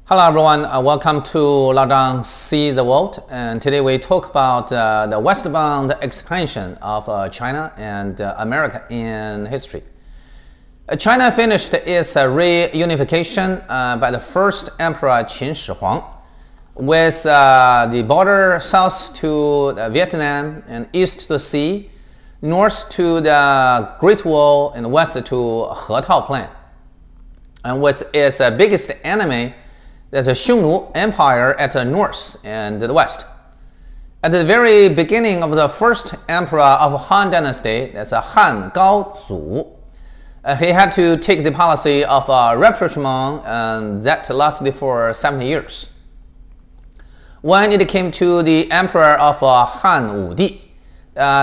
Hello everyone, welcome to Lockdown See the World, and today we talk about the westbound expansion of China and America in history. China finished its reunification by the first Emperor Qin Shi Huang, with the border south to Vietnam and east to the sea, north to the Great Wall and west to He Plain, and with its biggest enemy, that's the Xiongnu Empire at the north and the west. At the very beginning of the first emperor of Han Dynasty, that's Han Gaozu, he had to take the policy of rapprochement, and that lasted for 70 years. When it came to the emperor of Han Wudi,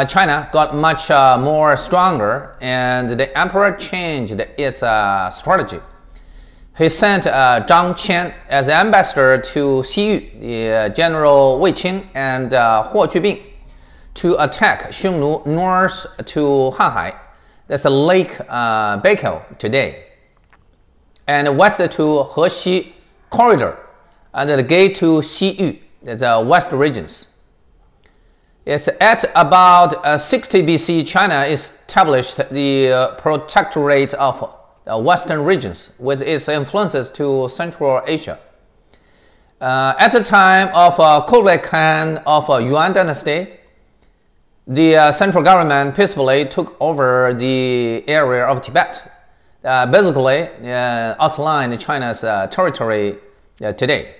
China got much more stronger, and the emperor changed its strategy. He sent Zhang Qian as ambassador to Xiyu, the General Wei Qing and Huo Jubing, to attack Xiongnu north to Hanhai, that's the Lake Baikal today, and west to Hexi corridor, and the gate to Xiyu, that's the west regions. It's at about 60 BC, China established the protectorate of the western regions with its influences to Central Asia. At the time of Kublai Khan of Yuan Dynasty, the central government peacefully took over the area of Tibet, basically outlined China's territory today.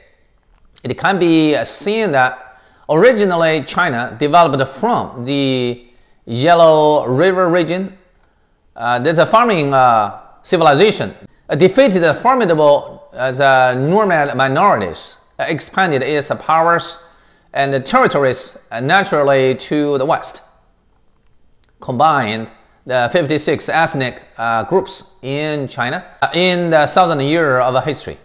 It can be seen that originally China developed from the Yellow River region. There's a farming civilization defeated the formidable Norman minorities, expanded its powers and territories naturally to the west, combined the 56 ethnic groups in China in the 1,000 year of history.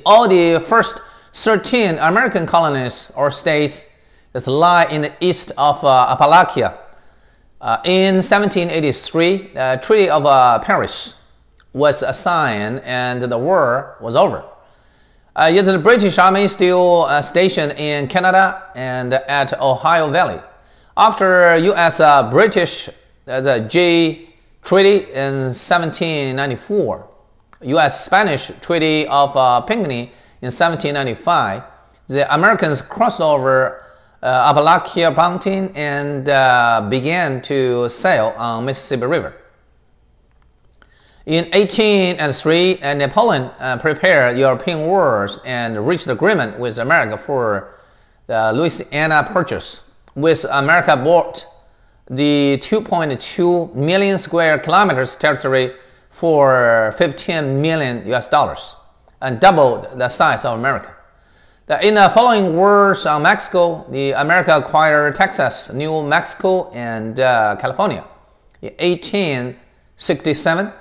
All the first 13 American colonies or states that lie in the east of Appalachia. In 1783, the Treaty of Paris was signed and the war was over. Yet the British Army still stationed in Canada and at Ohio Valley. After U.S.-British the Jay Treaty in 1794, U.S.-Spanish Treaty of Pinckney in 1795, the Americans crossed over Appalachia Mountain and began to sail on Mississippi River. In 1803, Napoleon prepared European wars and reached agreement with America for the Louisiana Purchase, with America bought the 2.2 million square kilometers territory for $15 million US, and doubled the size of America. In the following wars on Mexico, the America acquired Texas, New Mexico, and California. In 1867,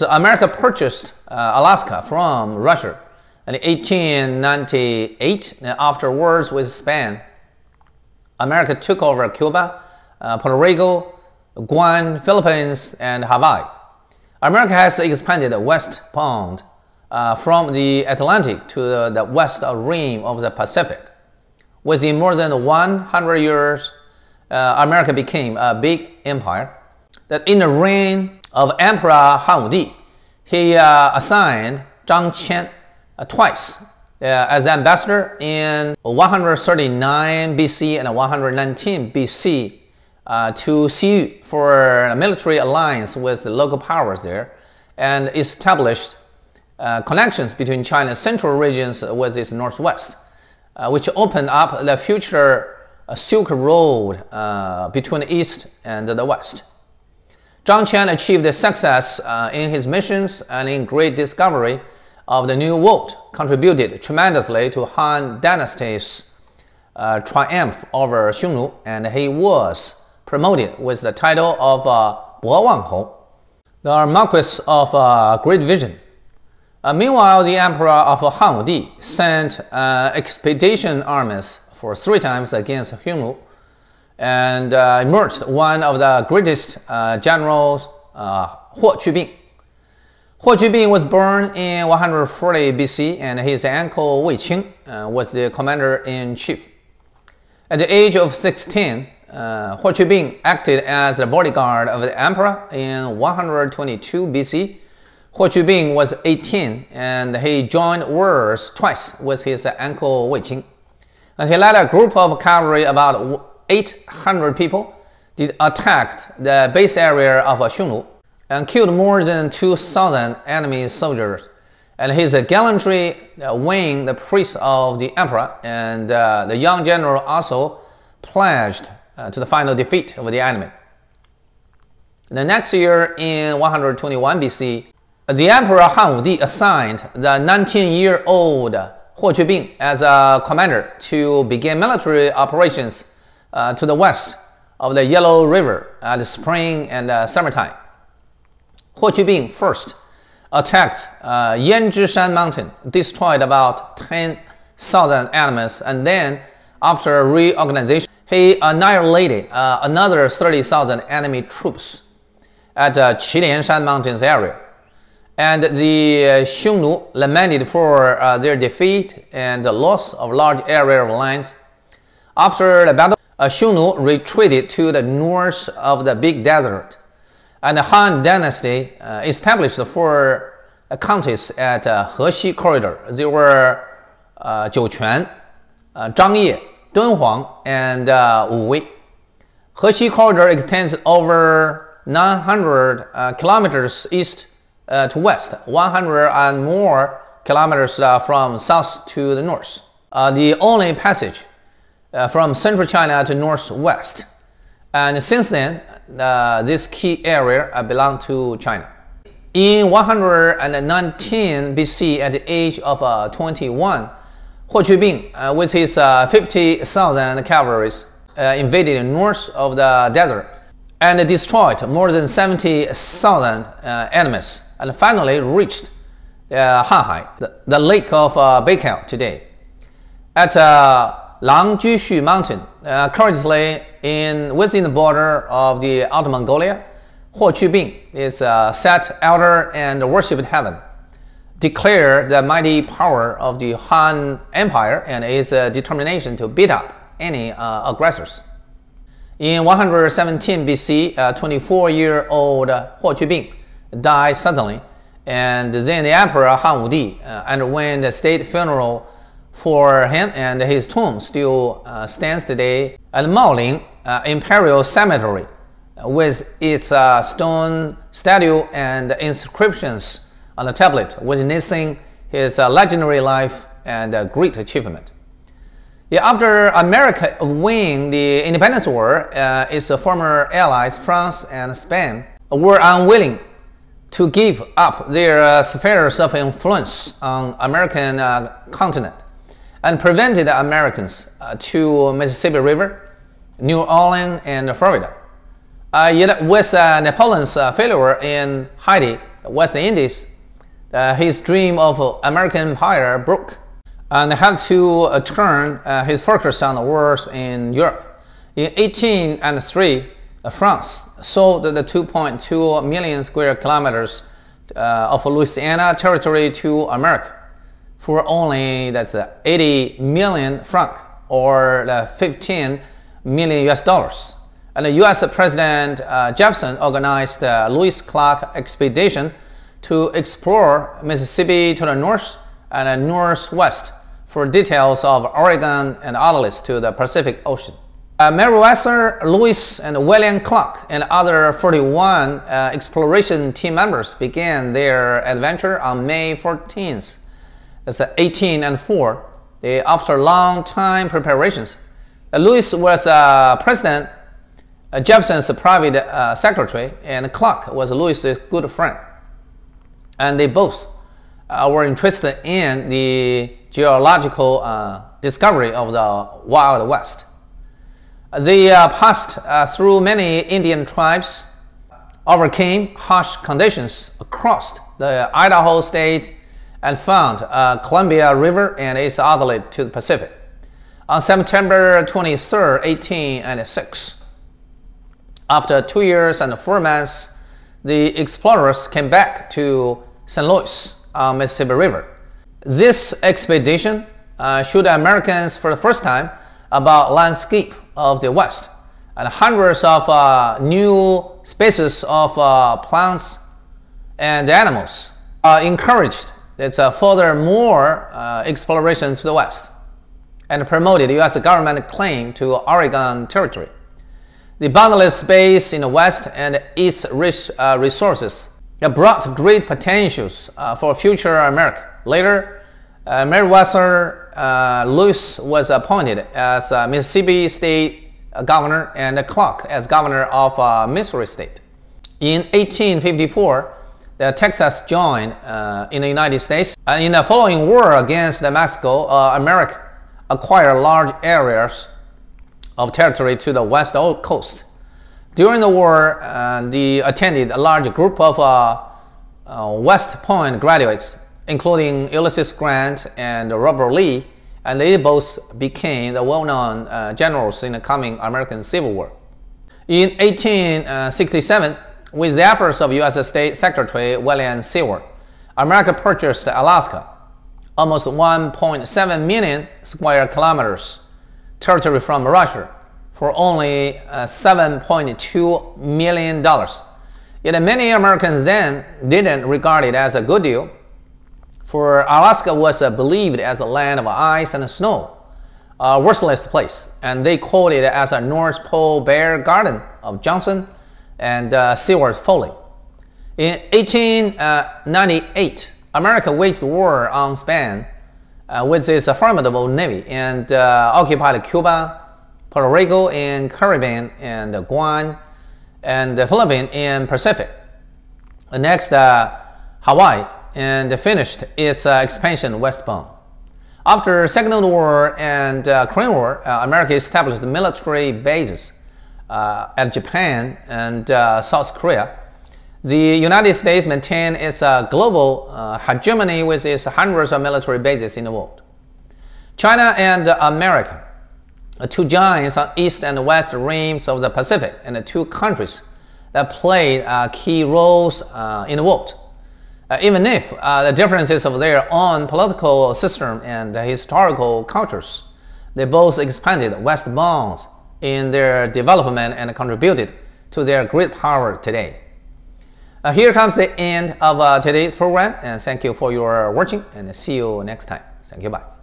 America purchased Alaska from Russia. And in 1898, after wars with Spain, America took over Cuba, Puerto Rico, Guam, Philippines, and Hawaii. America has expanded westbound from the Atlantic to the west rim of the Pacific. Within more than 100 years, America became a big empire. That in the reign of Emperor Han Wudi, he assigned Zhang Qian twice as ambassador in 139 BC and 119 BC to Xiyu for a military alliance with the local powers there, and established connections between China's central regions with its northwest, which opened up the future Silk Road between the east and the west. Zhang Qian achieved success in his missions and in great discovery of the New World, contributed tremendously to Han Dynasty's triumph over Xiongnu, and he was promoted with the title of Bo Wanghou, the Marquis of Great Vision. Meanwhile, the Emperor of Han Wudi sent expedition armies for 3 times against Xiongnu, and emerged one of the greatest generals, Huo Jubing. Huo Qubing was born in 140 BC, and his uncle Wei Qing was the commander-in-chief. At the age of 16, Huo Qubing acted as the bodyguard of the emperor in 122 BC. Huo Qubing was 18, and he joined wars twice with his uncle Wei Qing. And he led a group of cavalry, about 800 people, that attacked the base area of Xiongnu and killed more than 2,000 enemy soldiers. And his gallantry won the praise of the emperor, and the young general also pledged to the final defeat of the enemy. The next year, in 121 BC, the Emperor Han Wudi assigned the 19-year-old Huo Qubing as a commander to begin military operations to the west of the Yellow River at the spring and summertime. Huo Qubing first attacked Yanzhishan Mountain, destroyed about 10,000 enemies, and then, after reorganization, he annihilated another 30,000 enemy troops at Qilianshan Mountains area. And the Xiongnu lamented for their defeat and the loss of large area of lands. After the battle, Xiongnu retreated to the north of the Big Desert, and the Han Dynasty established 4 counties at Hexi corridor. They were Jiuquan, Zhangye, Dunhuang, and Wuwei. Hexi corridor extends over 900 kilometers east to west, 100 and more kilometers from south to the north. The only passage from central China to northwest. And since then, this key area belonged to China. In 119 BC, at the age of 21, Huo Qubing, with his 50,000 cavalry, invaded north of the desert and destroyed more than 70,000 enemies, and finally reached Hanhai, the lake of Baikal today. At Langjushu Mountain, currently within the border of the Outer Mongolia, Huo Qubing is set elder and worshipped heaven, declared the mighty power of the Han Empire and his determination to beat up any aggressors. In 117 BC, 24-year-old Huo Qubing died suddenly, and then the Emperor Han Wudi underwent the state funeral for him, and his tomb still stands today at Maoling Imperial Cemetery, with its stone statue and inscriptions on the tablet, witnessing his legendary life and great achievement. After America won the independence war, its former allies France and Spain were unwilling to give up their spheres of influence on American continent and prevented the Americans to Mississippi River, New Orleans, and Florida. Yet with Napoleon's failure in Haiti, West Indies, his dream of American empire broke, and had to turn his focus on the wars in Europe. In 1803, France sold the 2.2 million square kilometers of Louisiana territory to America for only 80 million franc, or 15 million US dollars. And the US President Jefferson organized the Lewis Clark expedition to explore Mississippi to the north and northwest for details of Oregon and outlets to the Pacific Ocean. Meriwether Lewis and William Clark and other 41 exploration team members began their adventure on May 14th. That's 1804. After long time preparations, Lewis was President Jefferson's private secretary, and Clark was Lewis's good friend. And they both were interested in the geological discovery of the Wild West. They passed through many Indian tribes, overcame harsh conditions across the Idaho state, and found Columbia River and its outlet to the Pacific. On September 23, 1806, after 2 years and 4 months, the explorers came back to St. Louis on Mississippi River. This expedition showed Americans for the first time about landscape of the West, and hundreds of new species of plants and animals encouraged its furthermore exploration to the West and promoted the U.S. government claim to Oregon Territory. The boundless space in the West and its rich resources brought great potentials for future America. Later, Meriwether Lewis was appointed as Mississippi State Governor and Clark as Governor of Missouri State. In 1854, Texas joined in the United States. In the following war against Mexico, America acquired large areas of territory to the west coast. During the war, they attended a large group of West Point graduates, including Ulysses Grant and Robert Lee, and they both became the well-known generals in the coming American Civil War. In 1867, with the efforts of U.S. State Secretary William Seward, America purchased Alaska, almost 1.7 million square kilometers territory from Russia, for only $7.2 million. Yet many Americans then didn't regard it as a good deal, for Alaska was believed as a land of ice and snow, a worthless place, and they called it as a North Pole Bear Garden of Johnson and Seward Foley. In 1898, America waged war on Spain with its formidable navy and occupied Cuba, Puerto Rico in Caribbean, and Guam, and the Philippines in Pacific. Next, Hawaii, and finished its expansion westbound. After the Second World War and Korean War, America established military bases at Japan and South Korea. The United States maintained its global hegemony with its hundreds of military bases in the world. China and America, two giants on east and west rims of the Pacific, and the two countries that played key roles in the world. Even if the differences of their own political system and historical cultures, they both expanded westbound in their development and contributed to their great power today. Here comes the end of today's program, and thank you for your watching, and see you next time. Thank you, bye.